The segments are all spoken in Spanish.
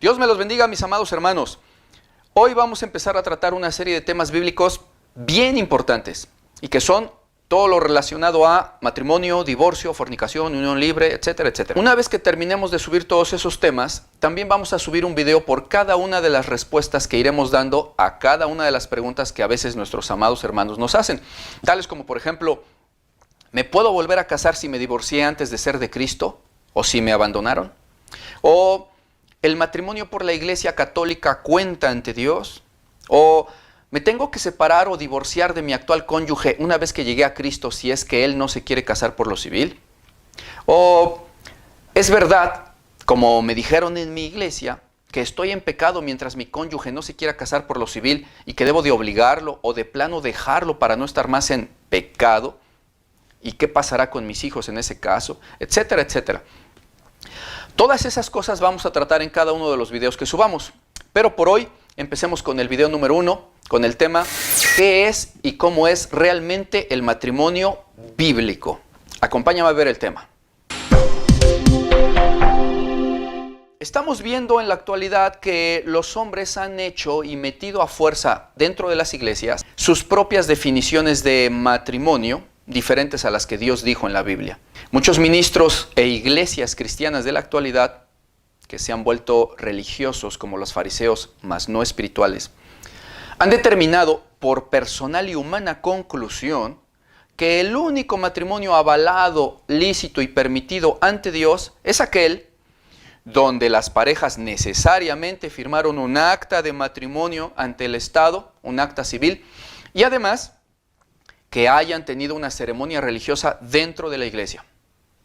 Dios me los bendiga, mis amados hermanos. Hoy vamos a empezar a tratar una serie de temas bíblicos bien importantes y que son todo lo relacionado a matrimonio, divorcio, fornicación, unión libre, etcétera, etcétera. Una vez que terminemos de subir todos esos temas, también vamos a subir un video por cada una de las respuestas que iremos dando a cada una de las preguntas que a veces nuestros amados hermanos nos hacen. Tales como, por ejemplo, ¿me puedo volver a casar si me divorcié antes de ser de Cristo? ¿O si me abandonaron? ¿O el matrimonio por la Iglesia Católica cuenta ante Dios? ¿O me tengo que separar o divorciar de mi actual cónyuge una vez que llegué a Cristo si es que él no se quiere casar por lo civil? ¿O es verdad, como me dijeron en mi iglesia, que estoy en pecado mientras mi cónyuge no se quiera casar por lo civil y que debo de obligarlo o de plano dejarlo para no estar más en pecado? ¿Y qué pasará con mis hijos en ese caso? Etcétera, etcétera. Todas esas cosas vamos a tratar en cada uno de los videos que subamos. Pero por hoy, empecemos con el video número 1, con el tema ¿qué es y cómo es realmente el matrimonio bíblico? Acompáñame a ver el tema. Estamos viendo en la actualidad que los hombres han hecho y metido a fuerza dentro de las iglesias sus propias definiciones de matrimonio, diferentes a las que Dios dijo en la Biblia. Muchos ministros e iglesias cristianas de la actualidad, que se han vuelto religiosos como los fariseos, mas no espirituales, han determinado por personal y humana conclusión que el único matrimonio avalado, lícito y permitido ante Dios es aquel donde las parejas necesariamente firmaron un acta de matrimonio ante el Estado, un acta civil, y además que hayan tenido una ceremonia religiosa dentro de la iglesia,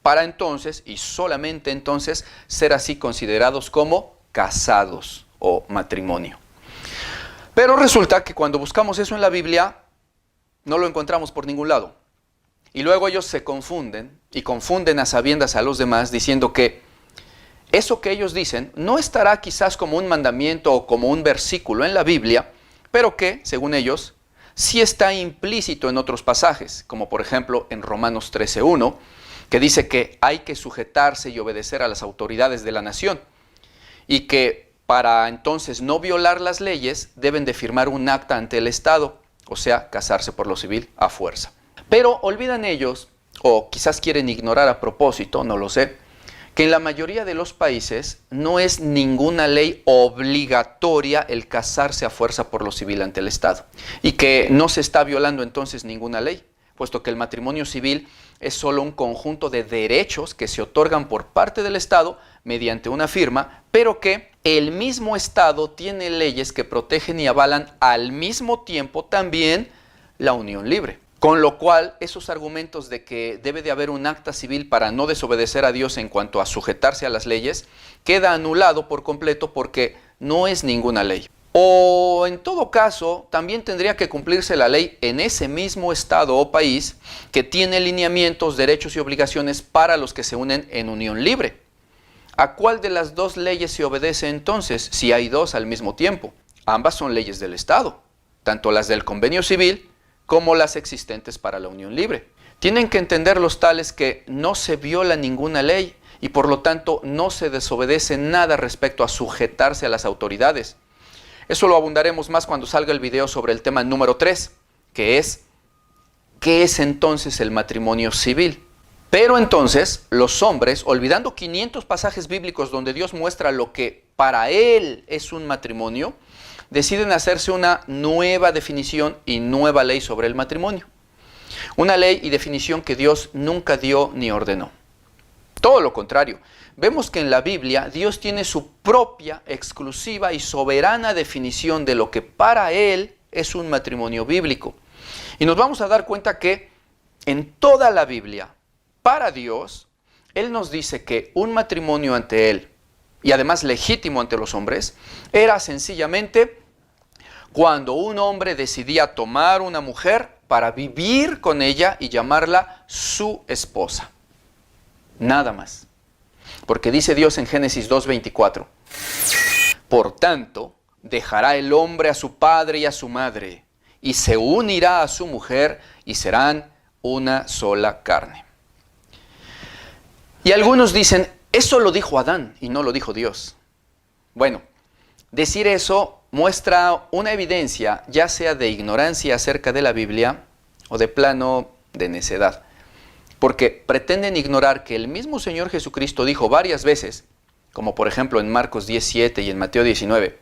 para entonces, y solamente entonces, ser así considerados como casados o matrimonio. Pero resulta que cuando buscamos eso en la Biblia, no lo encontramos por ningún lado. Y luego ellos se confunden, y confunden a sabiendas a los demás, diciendo que eso que ellos dicen no estará quizás como un mandamiento o como un versículo en la Biblia, pero que, según ellos, sí está implícito en otros pasajes, como por ejemplo en Romanos 13:1, que dice que hay que sujetarse y obedecer a las autoridades de la nación, y que para entonces no violar las leyes deben de firmar un acta ante el Estado, o sea, casarse por lo civil a fuerza. Pero olvidan ellos, o quizás quieren ignorar a propósito, no lo sé, que en la mayoría de los países no es ninguna ley obligatoria el casarse a fuerza por lo civil ante el Estado. Y que no se está violando entonces ninguna ley, puesto que el matrimonio civil es solo un conjunto de derechos que se otorgan por parte del Estado mediante una firma, pero que el mismo Estado tiene leyes que protegen y avalan al mismo tiempo también la unión libre. Con lo cual, esos argumentos de que debe de haber un acta civil para no desobedecer a Dios en cuanto a sujetarse a las leyes, queda anulado por completo porque no es ninguna ley. O en todo caso, también tendría que cumplirse la ley en ese mismo estado o país que tiene lineamientos, derechos y obligaciones para los que se unen en unión libre. ¿A cuál de las dos leyes se obedece entonces si hay dos al mismo tiempo? Ambas son leyes del Estado, tanto las del convenio civil como las existentes para la unión libre. Tienen que entender los tales que no se viola ninguna ley y por lo tanto no se desobedece nada respecto a sujetarse a las autoridades. Eso lo abundaremos más cuando salga el video sobre el tema número 3, que es ¿qué es entonces el matrimonio civil? Pero entonces los hombres, olvidando 500 pasajes bíblicos donde Dios muestra lo que para él es un matrimonio, deciden hacerse una nueva definición y nueva ley sobre el matrimonio. Una ley y definición que Dios nunca dio ni ordenó. Todo lo contrario, vemos que en la Biblia Dios tiene su propia, exclusiva y soberana definición de lo que para Él es un matrimonio bíblico. Y nos vamos a dar cuenta que en toda la Biblia, para Dios, Él nos dice que un matrimonio ante Él, y además legítimo ante los hombres, era sencillamente cuando un hombre decidía tomar una mujer para vivir con ella y llamarla su esposa. Nada más. Porque dice Dios en Génesis 2:24, por tanto, dejará el hombre a su padre y a su madre, y se unirá a su mujer, y serán una sola carne. Y algunos dicen, eso lo dijo Adán y no lo dijo Dios. Bueno, decir eso muestra una evidencia, ya sea de ignorancia acerca de la Biblia o de plano de necedad. Porque pretenden ignorar que el mismo Señor Jesucristo dijo varias veces, como por ejemplo en Marcos 17 y en Mateo 19,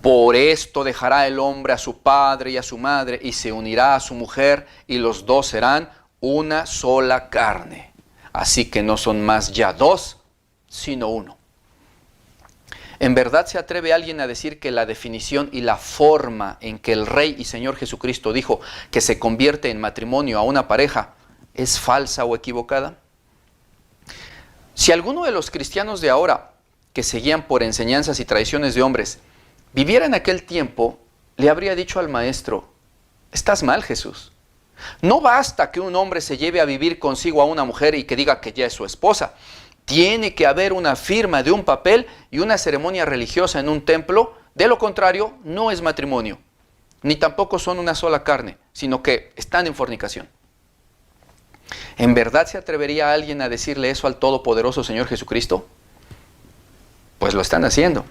por esto dejará el hombre a su padre y a su madre y se unirá a su mujer y los dos serán una sola carne. Así que no son más ya dos, sino uno. ¿En verdad se atreve alguien a decir que la definición y la forma en que el Rey y Señor Jesucristo dijo que se convierte en matrimonio a una pareja es falsa o equivocada? Si alguno de los cristianos de ahora, que seguían por enseñanzas y tradiciones de hombres, viviera en aquel tiempo, le habría dicho al maestro, estás mal, Jesús. No basta que un hombre se lleve a vivir consigo a una mujer y que diga que ya es su esposa. Tiene que haber una firma de un papel y una ceremonia religiosa en un templo. De lo contrario, no es matrimonio. Ni tampoco son una sola carne, sino que están en fornicación. ¿En verdad se atrevería alguien a decirle eso al todopoderoso Señor Jesucristo? Pues lo están haciendo.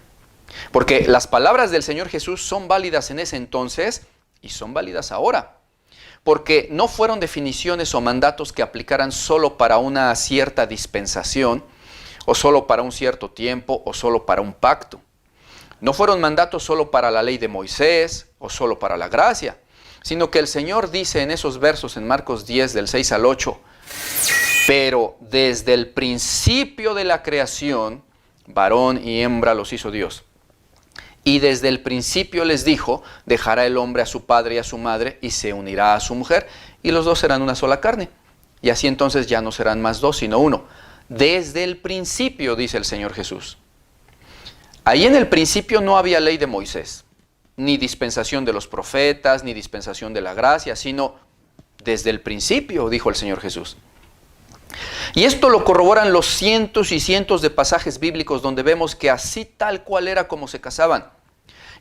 Porque las palabras del Señor Jesús son válidas en ese entonces y son válidas ahora. Porque no fueron definiciones o mandatos que aplicaran solo para una cierta dispensación, o solo para un cierto tiempo, o solo para un pacto. No fueron mandatos solo para la ley de Moisés, o solo para la gracia, sino que el Señor dice en esos versos en Marcos 10, del 6 al 8, pero desde el principio de la creación, varón y hembra los hizo Dios. Y desde el principio les dijo, dejará el hombre a su padre y a su madre y se unirá a su mujer y los dos serán una sola carne. Y así entonces ya no serán más dos, sino uno. Desde el principio, dice el Señor Jesús. Ahí en el principio no había ley de Moisés, ni dispensación de los profetas, ni dispensación de la gracia, sino desde el principio, dijo el Señor Jesús. Y esto lo corroboran los cientos y cientos de pasajes bíblicos donde vemos que así tal cual era como se casaban.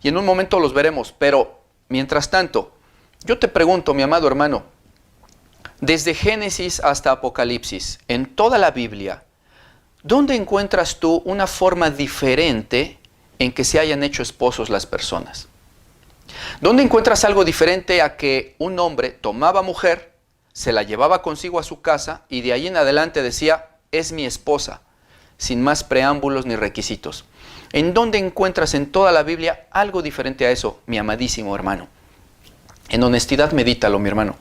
Y en un momento los veremos, pero mientras tanto, yo te pregunto, mi amado hermano, desde Génesis hasta Apocalipsis, en toda la Biblia, ¿dónde encuentras tú una forma diferente en que se hayan hecho esposos las personas? ¿Dónde encuentras algo diferente a que un hombre tomaba mujer, se la llevaba consigo a su casa y de ahí en adelante decía, es mi esposa, sin más preámbulos ni requisitos? ¿En dónde encuentras en toda la Biblia algo diferente a eso, mi amadísimo hermano? En honestidad medítalo, mi hermano.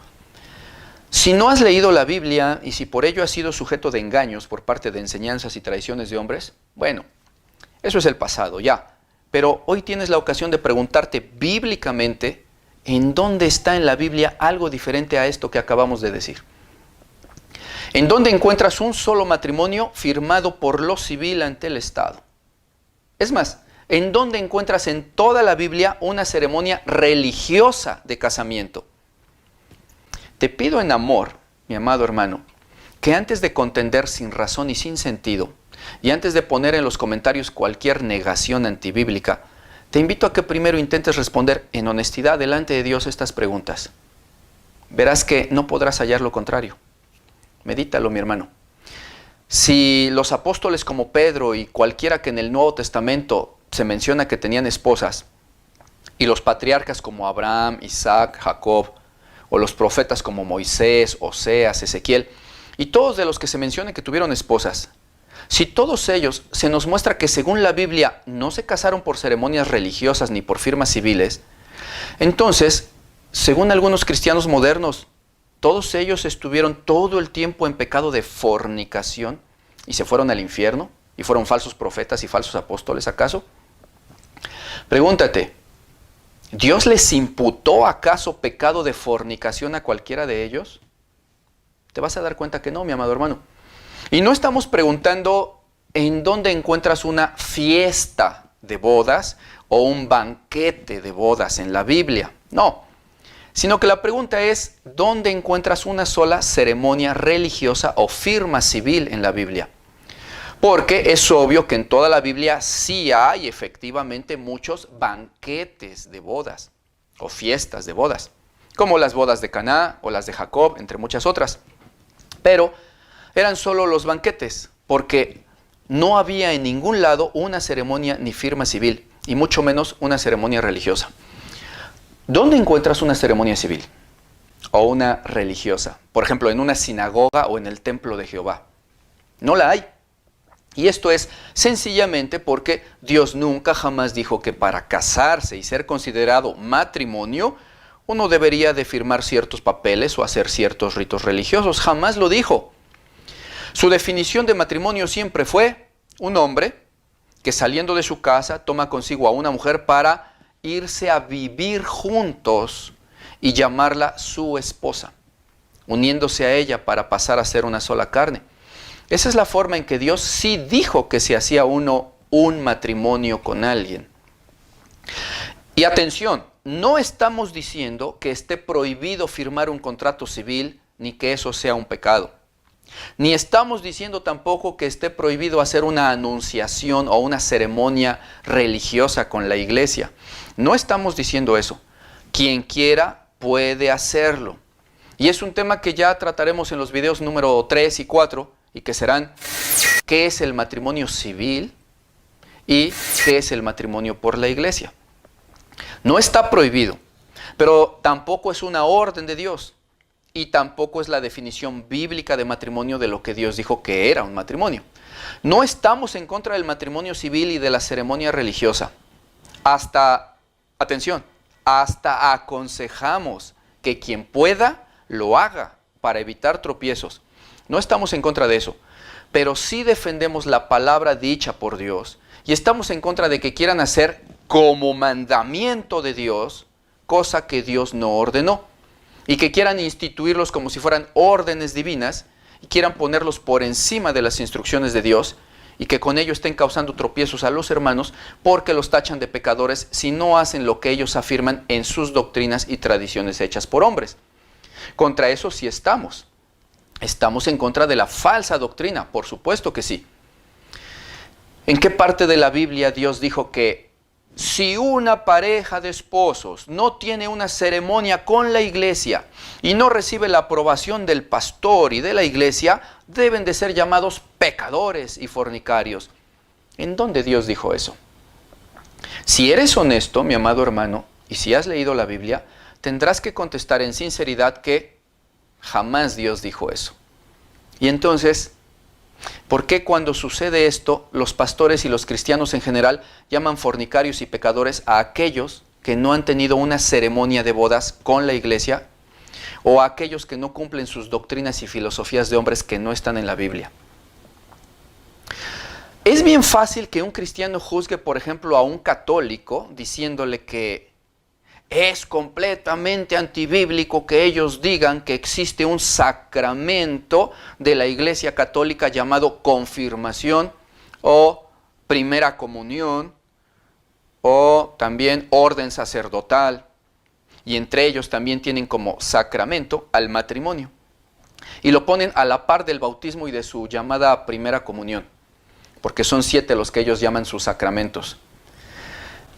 Si no has leído la Biblia y si por ello has sido sujeto de engaños por parte de enseñanzas y tradiciones de hombres, bueno, eso es el pasado ya. Pero hoy tienes la ocasión de preguntarte bíblicamente ¿en dónde está en la Biblia algo diferente a esto que acabamos de decir? ¿En dónde encuentras un solo matrimonio firmado por lo civil ante el Estado? Es más, ¿en dónde encuentras en toda la Biblia una ceremonia religiosa de casamiento? Te pido en amor, mi amado hermano, que antes de contender sin razón y sin sentido, y antes de poner en los comentarios cualquier negación antibíblica, te invito a que primero intentes responder en honestidad delante de Dios estas preguntas. Verás que no podrás hallar lo contrario. Medítalo, mi hermano. Si los apóstoles como Pedro y cualquiera que en el Nuevo Testamento se menciona que tenían esposas, y los patriarcas como Abraham, Isaac, Jacob, o los profetas como Moisés, Oseas, Ezequiel, y todos de los que se menciona que tuvieron esposas, si todos ellos se nos muestra que según la Biblia no se casaron por ceremonias religiosas ni por firmas civiles, entonces, según algunos cristianos modernos, todos ellos estuvieron todo el tiempo en pecado de fornicación y se fueron al infierno y fueron falsos profetas y falsos apóstoles, ¿acaso? Pregúntate, ¿Dios les imputó acaso pecado de fornicación a cualquiera de ellos? Te vas a dar cuenta que no, mi amado hermano. Y no estamos preguntando en dónde encuentras una fiesta de bodas o un banquete de bodas en la Biblia. No, sino que la pregunta es ¿dónde encuentras una sola ceremonia religiosa o firma civil en la Biblia? Porque es obvio que en toda la Biblia sí hay efectivamente muchos banquetes de bodas o fiestas de bodas, como las bodas de Caná o las de Jacob, entre muchas otras. Pero eran solo los banquetes, porque no había en ningún lado una ceremonia ni firma civil, y mucho menos una ceremonia religiosa. ¿Dónde encuentras una ceremonia civil o una religiosa? Por ejemplo, en una sinagoga o en el templo de Jehová. No la hay. Y esto es sencillamente porque Dios nunca jamás dijo que para casarse y ser considerado matrimonio, uno debería de firmar ciertos papeles o hacer ciertos ritos religiosos. Jamás lo dijo. Su definición de matrimonio siempre fue un hombre que saliendo de su casa toma consigo a una mujer para irse a vivir juntos y llamarla su esposa, uniéndose a ella para pasar a ser una sola carne. Esa es la forma en que Dios sí dijo que se hacía uno un matrimonio con alguien. Y atención, no estamos diciendo que esté prohibido firmar un contrato civil ni que eso sea un pecado. Ni estamos diciendo tampoco que esté prohibido hacer una anunciación o una ceremonia religiosa con la iglesia. No estamos diciendo eso. Quien quiera puede hacerlo. Y es un tema que ya trataremos en los videos número 3 y 4 y que serán ¿qué es el matrimonio civil? Y ¿qué es el matrimonio por la iglesia? No está prohibido, pero tampoco es una orden de Dios. Y tampoco es la definición bíblica de matrimonio de lo que Dios dijo que era un matrimonio. No estamos en contra del matrimonio civil y de la ceremonia religiosa. Atención, hasta aconsejamos que quien pueda lo haga para evitar tropiezos. No estamos en contra de eso, pero sí defendemos la palabra dicha por Dios y estamos en contra de que quieran hacer como mandamiento de Dios, cosa que Dios no ordenó. Y que quieran instituirlos como si fueran órdenes divinas y quieran ponerlos por encima de las instrucciones de Dios y que con ello estén causando tropiezos a los hermanos porque los tachan de pecadores si no hacen lo que ellos afirman en sus doctrinas y tradiciones hechas por hombres. Contra eso sí estamos. Estamos en contra de la falsa doctrina, por supuesto que sí. ¿En qué parte de la Biblia Dios dijo que si una pareja de esposos no tiene una ceremonia con la iglesia y no recibe la aprobación del pastor y de la iglesia, deben de ser llamados pecadores y fornicarios? ¿En dónde Dios dijo eso? Si eres honesto, mi amado hermano, y si has leído la Biblia, tendrás que contestar en sinceridad que jamás Dios dijo eso. Y entonces, ¿por qué cuando sucede esto, los pastores y los cristianos en general llaman fornicarios y pecadores a aquellos que no han tenido una ceremonia de bodas con la iglesia o a aquellos que no cumplen sus doctrinas y filosofías de hombres que no están en la Biblia? Es bien fácil que un cristiano juzgue, por ejemplo, a un católico diciéndole que es completamente antibíblico que ellos digan que existe un sacramento de la Iglesia Católica llamado confirmación o primera comunión o también orden sacerdotal. Y entre ellos también tienen como sacramento al matrimonio. Y lo ponen a la par del bautismo y de su llamada primera comunión, porque son 7 los que ellos llaman sus sacramentos.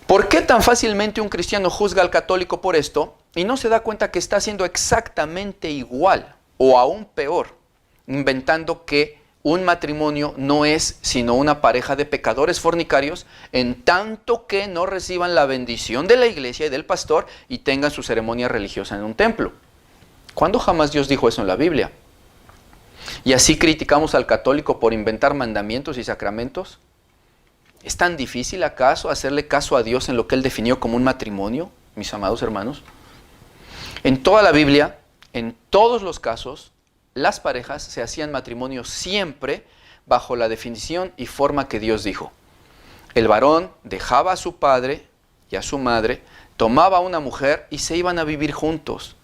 ¿Por qué tan fácilmente un cristiano juzga al católico por esto y no se da cuenta que está haciendo exactamente igual o aún peor, inventando que un matrimonio no es sino una pareja de pecadores fornicarios en tanto que no reciban la bendición de la iglesia y del pastor y tengan su ceremonia religiosa en un templo? ¿Cuándo jamás Dios dijo eso en la Biblia? ¿Y así criticamos al católico por inventar mandamientos y sacramentos? ¿Es tan difícil acaso hacerle caso a Dios en lo que Él definió como un matrimonio, mis amados hermanos? En toda la Biblia, en todos los casos, las parejas se hacían matrimonio siempre bajo la definición y forma que Dios dijo. El varón dejaba a su padre y a su madre, tomaba a una mujer y se iban a vivir juntos.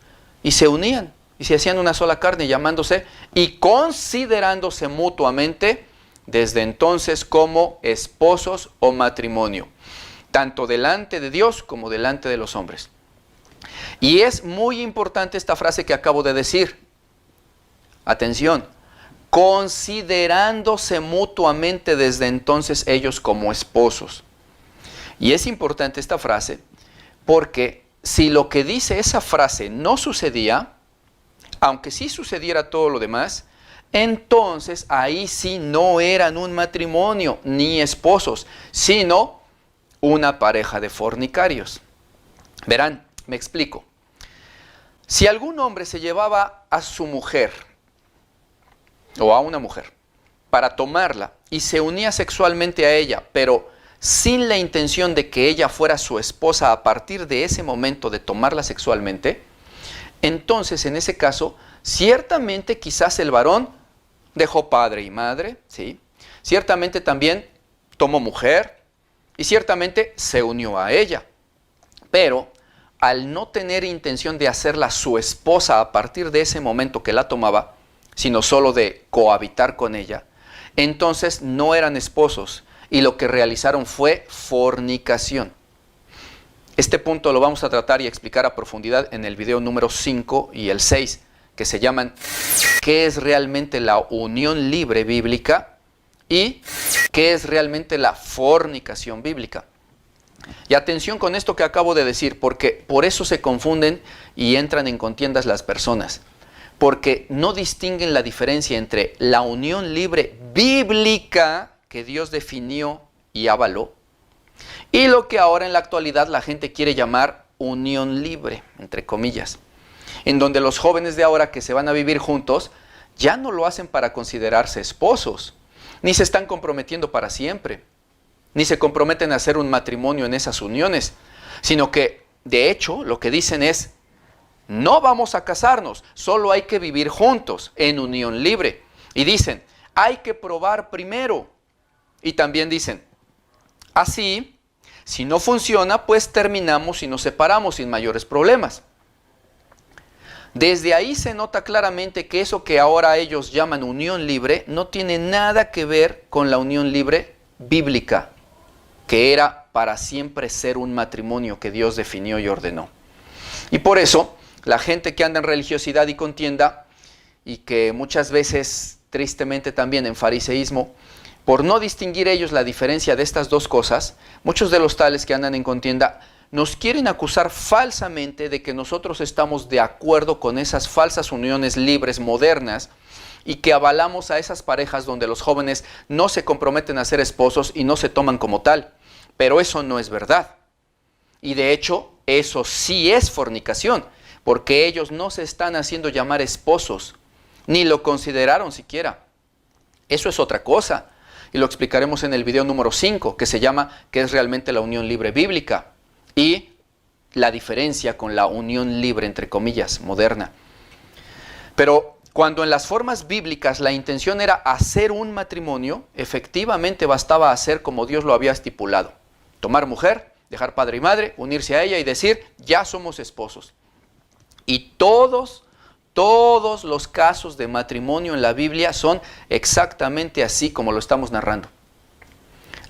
Y se unían y se hacían una sola carne, llamándose y considerándose mutuamente desde entonces como esposos o matrimonio, tanto delante de Dios como delante de los hombres. Y es muy importante esta frase que acabo de decir. Atención, considerándose mutuamente desde entonces ellos como esposos. Y es importante esta frase porque si lo que dice esa frase no sucedía, aunque sí sucediera todo lo demás, entonces ahí sí no eran un matrimonio ni esposos, sino una pareja de fornicarios. Verán, me explico. Si algún hombre se llevaba a su mujer o a una mujer para tomarla y se unía sexualmente a ella, pero sin la intención de que ella fuera su esposa a partir de ese momento de tomarla sexualmente, entonces en ese caso, ciertamente quizás el varón dejó padre y madre, ¿sí? Ciertamente también tomó mujer y ciertamente se unió a ella. Pero al no tener intención de hacerla su esposa a partir de ese momento que la tomaba, sino solo de cohabitar con ella, entonces no eran esposos y lo que realizaron fue fornicación. Este punto lo vamos a tratar y explicar a profundidad en el video número 5 y el 6, que se llaman ¿qué es realmente la unión libre bíblica? Y ¿qué es realmente la fornicación bíblica? Y atención con esto que acabo de decir, porque por eso se confunden y entran en contiendas las personas. Porque no distinguen la diferencia entre la unión libre bíblica que Dios definió y avaló, y lo que ahora en la actualidad la gente quiere llamar unión libre, entre comillas, en donde los jóvenes de ahora que se van a vivir juntos ya no lo hacen para considerarse esposos, ni se están comprometiendo para siempre, ni se comprometen a hacer un matrimonio en esas uniones, sino que, de hecho, lo que dicen es, no vamos a casarnos, solo hay que vivir juntos en unión libre. Y dicen, hay que probar primero. Y también dicen, así, si no funciona, pues terminamos y nos separamos sin mayores problemas. Desde ahí se nota claramente que eso que ahora ellos llaman unión libre no tiene nada que ver con la unión libre bíblica, que era para siempre ser un matrimonio que Dios definió y ordenó. Y por eso, la gente que anda en religiosidad y contienda, y que muchas veces, tristemente también en fariseísmo, por no distinguir ellos la diferencia de estas dos cosas, muchos de los tales que andan en contienda nos quieren acusar falsamente de que nosotros estamos de acuerdo con esas falsas uniones libres modernas y que avalamos a esas parejas donde los jóvenes no se comprometen a ser esposos y no se toman como tal. Pero eso no es verdad. Y de hecho, eso sí es fornicación, porque ellos no se están haciendo llamar esposos, ni lo consideraron siquiera. Eso es otra cosa. Y lo explicaremos en el video número 5, que se llama ¿qué es realmente la unión libre bíblica? Y la diferencia con la unión libre, entre comillas, moderna. Pero cuando en las formas bíblicas la intención era hacer un matrimonio, efectivamente bastaba hacer como Dios lo había estipulado. Tomar mujer, dejar padre y madre, unirse a ella y decir, ya somos esposos. Y todos los casos de matrimonio en la Biblia son exactamente así como lo estamos narrando.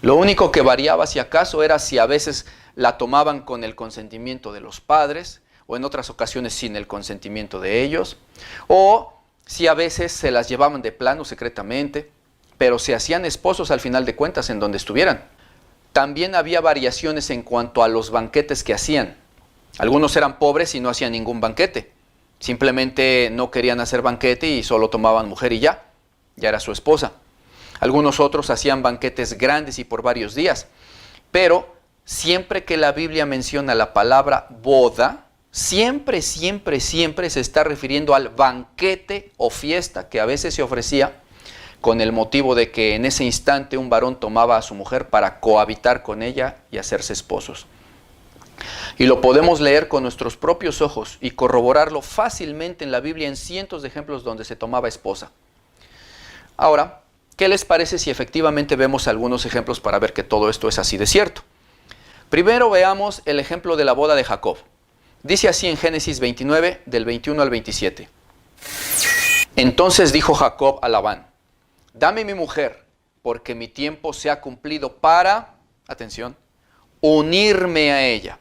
Lo único que variaba si acaso era si a veces la tomaban con el consentimiento de los padres o en otras ocasiones sin el consentimiento de ellos, o si a veces se las llevaban de plano secretamente, pero se hacían esposos al final de cuentas en donde estuvieran. También había variaciones en cuanto a los banquetes que hacían. Algunos eran pobres y no hacían ningún banquete. Simplemente no querían hacer banquete y solo tomaban mujer y ya era su esposa. Algunos otros hacían banquetes grandes y por varios días. Pero siempre que la Biblia menciona la palabra boda, siempre se está refiriendo al banquete o fiesta que a veces se ofrecía con el motivo de que en ese instante un varón tomaba a su mujer para cohabitar con ella y hacerse esposos. Y lo podemos leer con nuestros propios ojos y corroborarlo fácilmente en la Biblia en cientos de ejemplos donde se tomaba esposa. Ahora, ¿qué les parece si efectivamente vemos algunos ejemplos para ver que todo esto es así de cierto? Primero veamos el ejemplo de la boda de Jacob. Dice así en Génesis 29, del 21 al 27. Entonces dijo Jacob a Labán, dame mi mujer, porque mi tiempo se ha cumplido para, atención, unirme a ella.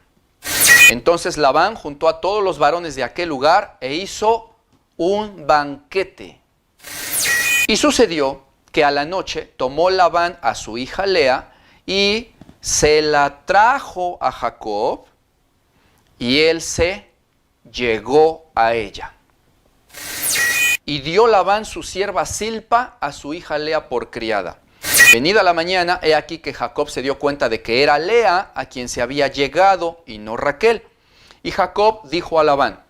Entonces Labán juntó a todos los varones de aquel lugar e hizo un banquete. Y sucedió que a la noche tomó Labán a su hija Lea y se la trajo a Jacob y él se llegó a ella. y dio Labán su sierva Zilpa a su hija Lea por criada. Venida la mañana, he aquí que Jacob se dio cuenta de que era Lea a quien se había llegado y no Raquel. Y Jacob dijo a Labán: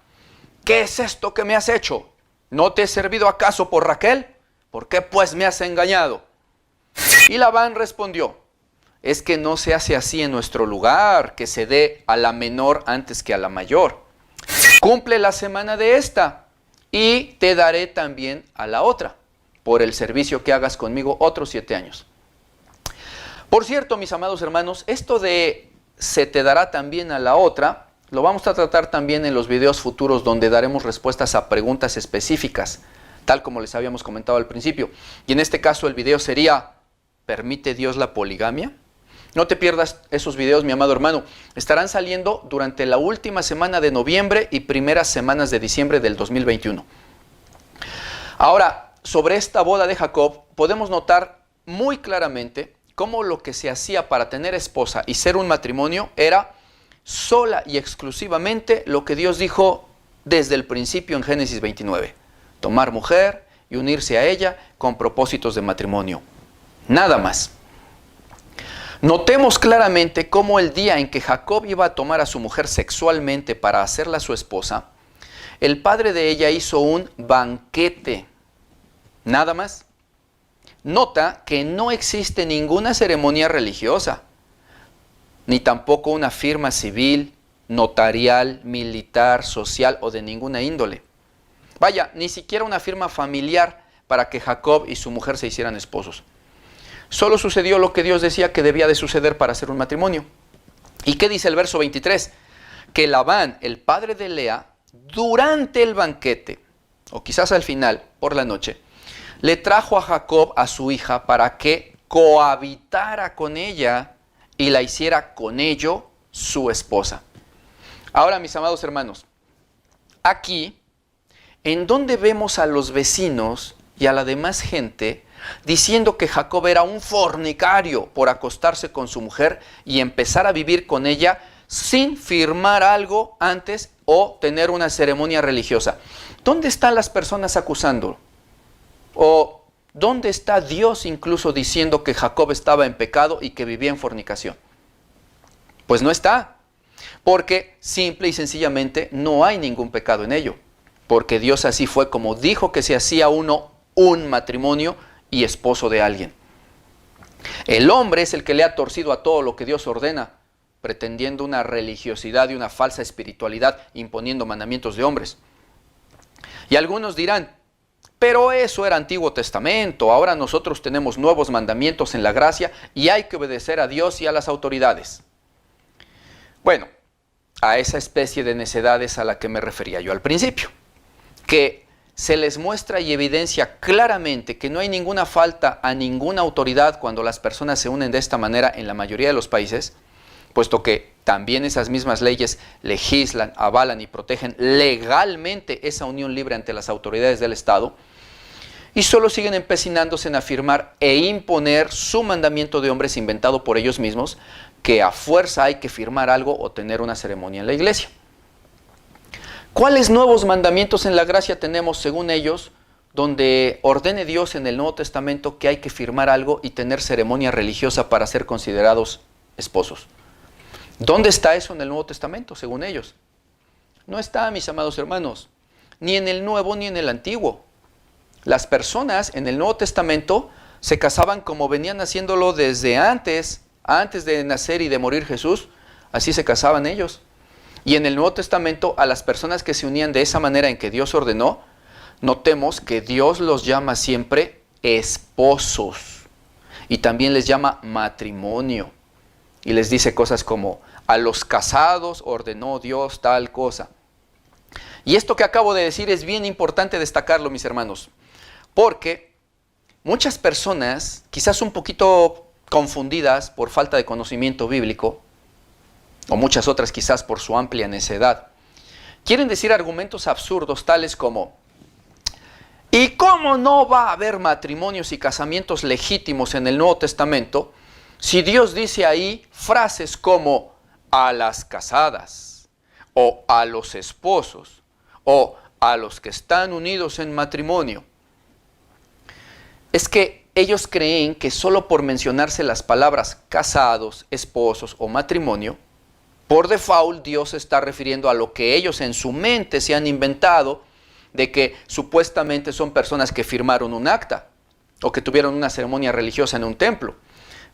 ¿qué es esto que me has hecho? ¿No te he servido acaso por Raquel? ¿Por qué pues me has engañado? Y Labán respondió: es que no se hace así en nuestro lugar, que se dé a la menor antes que a la mayor. Cumple la semana de esta, y te daré también a la otra, por el servicio que hagas conmigo otros 7 años. Por cierto, mis amados hermanos, esto de se te dará también a la otra, lo vamos a tratar también en los videos futuros donde daremos respuestas a preguntas específicas, tal como les habíamos comentado al principio. Y en este caso el video sería: ¿permite Dios la poligamia? No te pierdas esos videos, mi amado hermano. Estarán saliendo durante la última semana de noviembre y primeras semanas de diciembre del 2021. Ahora, sobre esta boda de Jacob, podemos notar muy claramente cómo lo que se hacía para tener esposa y ser un matrimonio era sola y exclusivamente lo que Dios dijo desde el principio en Génesis 29. Tomar mujer y unirse a ella con propósitos de matrimonio. Nada más. Notemos claramente cómo el día en que Jacob iba a tomar a su mujer sexualmente para hacerla su esposa, el padre de ella hizo un banquete. Nada más. Nota que no existe ninguna ceremonia religiosa, ni tampoco una firma civil, notarial, militar, social o de ninguna índole. Vaya, ni siquiera una firma familiar para que Jacob y su mujer se hicieran esposos. Solo sucedió lo que Dios decía que debía de suceder para hacer un matrimonio. ¿Y qué dice el verso 23? Que Labán, el padre de Lea, durante el banquete, o quizás al final, por la noche, le trajo a Jacob a su hija para que cohabitara con ella y la hiciera con ello su esposa. Ahora, mis amados hermanos, aquí, en donde vemos a los vecinos y a la demás gente diciendo que Jacob era un fornicario por acostarse con su mujer y empezar a vivir con ella sin firmar algo antes o tener una ceremonia religiosa. ¿Dónde están las personas acusándolo? ¿O dónde está Dios incluso diciendo que Jacob estaba en pecado y que vivía en fornicación? Pues no está, porque simple y sencillamente no hay ningún pecado en ello, porque Dios así fue como dijo que se hacía uno un matrimonio y esposo de alguien. El hombre es el que le ha torcido a todo lo que Dios ordena, pretendiendo una religiosidad y una falsa espiritualidad, imponiendo mandamientos de hombres. Y algunos dirán: pero eso era Antiguo Testamento, ahora nosotros tenemos nuevos mandamientos en la gracia y hay que obedecer a Dios y a las autoridades. Bueno, a esa especie de necedades a la que me refería yo al principio, que se les muestra y evidencia claramente que no hay ninguna falta a ninguna autoridad cuando las personas se unen de esta manera en la mayoría de los países, puesto que también esas mismas leyes legislan, avalan y protegen legalmente esa unión libre ante las autoridades del Estado, y solo siguen empecinándose en afirmar e imponer su mandamiento de hombres inventado por ellos mismos, que a fuerza hay que firmar algo o tener una ceremonia en la iglesia. ¿Cuáles nuevos mandamientos en la gracia tenemos según ellos, donde ordene Dios en el Nuevo Testamento que hay que firmar algo y tener ceremonia religiosa para ser considerados esposos? ¿Dónde está eso en el Nuevo Testamento, según ellos? No está, mis amados hermanos, ni en el Nuevo ni en el Antiguo. Las personas en el Nuevo Testamento se casaban como venían haciéndolo desde antes de nacer y de morir Jesús, así se casaban ellos. Y en el Nuevo Testamento, a las personas que se unían de esa manera en que Dios ordenó, notemos que Dios los llama siempre esposos y también les llama matrimonio. Y les dice cosas como: a los casados ordenó Dios tal cosa. Y esto que acabo de decir es bien importante destacarlo, mis hermanos, porque muchas personas, quizás un poquito confundidas por falta de conocimiento bíblico, o muchas otras quizás por su amplia necedad, quieren decir argumentos absurdos tales como: ¿y cómo no va a haber matrimonios y casamientos legítimos en el Nuevo Testamento si Dios dice ahí frases como a las casadas, o a los esposos, o a los que están unidos en matrimonio, es que ellos creen que solo por mencionarse las palabras casados, esposos o matrimonio, por default Dios se está refiriendo a lo que ellos en su mente se han inventado de que supuestamente son personas que firmaron un acta o que tuvieron una ceremonia religiosa en un templo.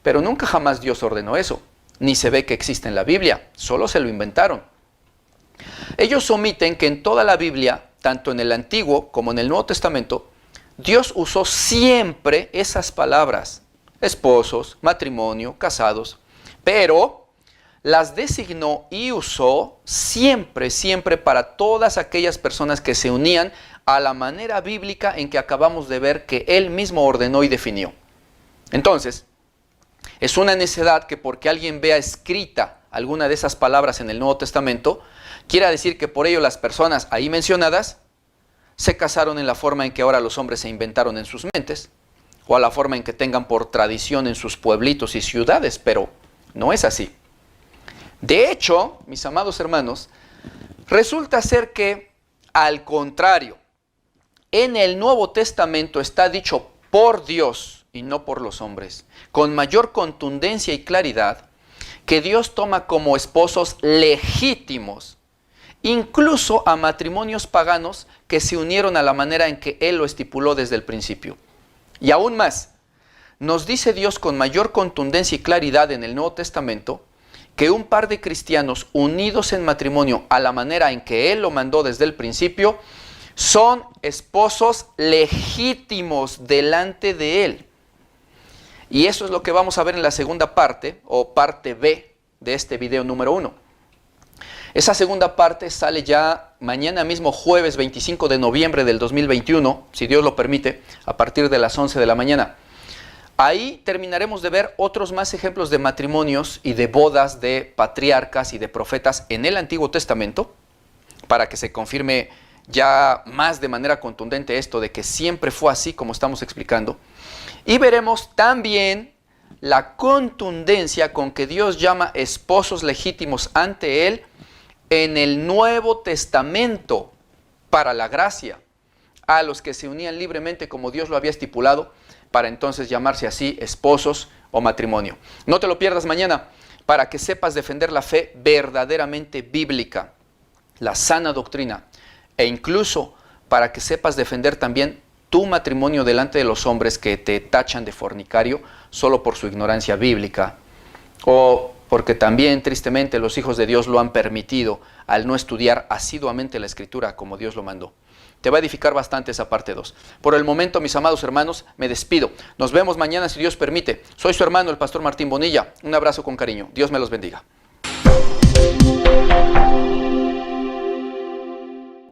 Pero nunca jamás Dios ordenó eso, ni se ve que existe en la Biblia, solo se lo inventaron. Ellos omiten que en toda la Biblia, tanto en el Antiguo como en el Nuevo Testamento, Dios usó siempre esas palabras, esposos, matrimonio, casados, pero las designó y usó siempre, siempre para todas aquellas personas que se unían a la manera bíblica en que acabamos de ver que Él mismo ordenó y definió. Entonces, es una necedad que porque alguien vea escrita alguna de esas palabras en el Nuevo Testamento, quiera decir que por ello las personas ahí mencionadas se casaron en la forma en que ahora los hombres se inventaron en sus mentes, o a la forma en que tengan por tradición en sus pueblitos y ciudades, pero no es así. De hecho, mis amados hermanos, resulta ser que, al contrario, en el Nuevo Testamento está dicho por Dios y no por los hombres, con mayor contundencia y claridad, que Dios toma como esposos legítimos, incluso a matrimonios paganos que se unieron a la manera en que Él lo estipuló desde el principio. Y aún más, nos dice Dios con mayor contundencia y claridad en el Nuevo Testamento que un par de cristianos unidos en matrimonio a la manera en que Él lo mandó desde el principio, son esposos legítimos delante de Él. Y eso es lo que vamos a ver en la segunda parte, o parte B de este video número 1. Esa segunda parte sale ya mañana mismo, jueves 25 de noviembre del 2021, si Dios lo permite, a partir de las 11 de la mañana. Ahí terminaremos de ver otros más ejemplos de matrimonios y de bodas de patriarcas y de profetas en el Antiguo Testamento, para que se confirme ya más de manera contundente esto de que siempre fue así como estamos explicando. Y veremos también la contundencia con que Dios llama esposos legítimos ante Él en el Nuevo Testamento para la gracia, a los que se unían libremente como Dios lo había estipulado, para entonces llamarse así esposos o matrimonio. No te lo pierdas mañana, para que sepas defender la fe verdaderamente bíblica, la sana doctrina, e incluso para que sepas defender también tu matrimonio delante de los hombres que te tachan de fornicario solo por su ignorancia bíblica, o porque también tristemente los hijos de Dios lo han permitido al no estudiar asiduamente la Escritura como Dios lo mandó. Te va a edificar bastante esa parte 2. Por el momento, mis amados hermanos, me despido. Nos vemos mañana si Dios permite. Soy su hermano, el pastor Martín Bonilla. Un abrazo con cariño. Dios me los bendiga.